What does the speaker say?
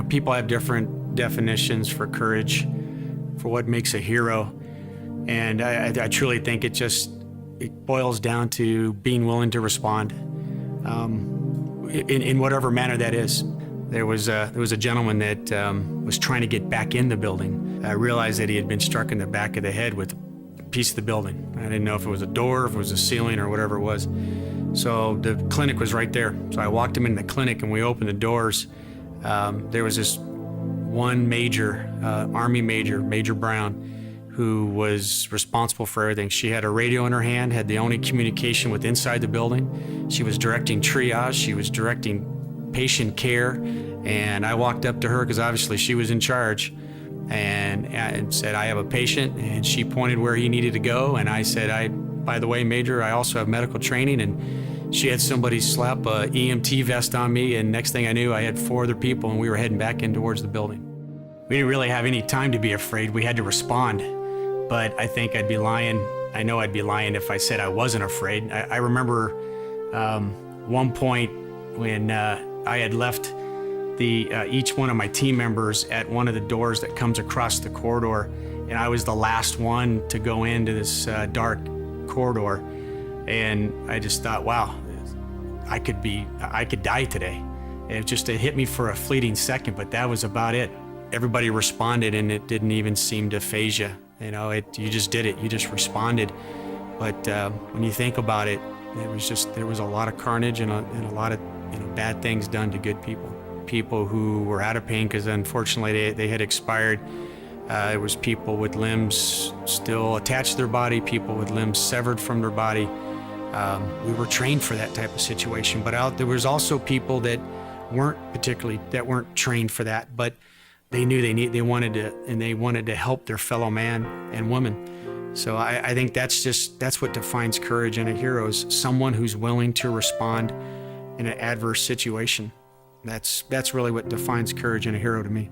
People have different definitions for courage, for what makes a hero. And I truly think it boils down to being willing to respond in whatever manner that is. There was a gentleman that was trying to get back in the building. I realized that he had been struck in the back of the head with a piece of the building. I didn't know if it was a door, if it was a ceiling, or whatever it was. So the clinic was right there. So I walked him into the clinic and we opened the doors. There was this one major, Army major, Major Brown, who was responsible for everything. She had a radio in her hand, had the only communication with inside the building. She was directing triage, she was directing patient care, and I walked up to her because obviously she was in charge and said, I have a patient, and she pointed where he needed to go, and I said, by the way, Major, I also have medical training, and she had somebody slap a EMT vest on me, and next thing I knew, I had 4 other people, and we were heading back in towards the building. We didn't really have any time to be afraid. We had to respond, but I think I'd be lying. I know I'd be lying if I said I wasn't afraid. I remember one point when I had left each one of my team members at one of the doors that comes across the corridor, and I was the last one to go into this dark corridor, and I just thought, wow, I could die today. It hit me for a fleeting second, but that was about it. Everybody responded, and it didn't even seem to phase you. You just did it. You just responded. But when you think about it, there was a lot of carnage and a lot of bad things done to good people. People who were out of pain because unfortunately they had expired. There was people with limbs still attached to their body, people with limbs severed from their body. We were trained for that type of situation, but there was also people that weren't trained for that, but they knew they wanted to help their fellow man and woman. So I think that's what defines courage in a hero, is someone who's willing to respond in an adverse situation. That's really what defines courage in a hero to me.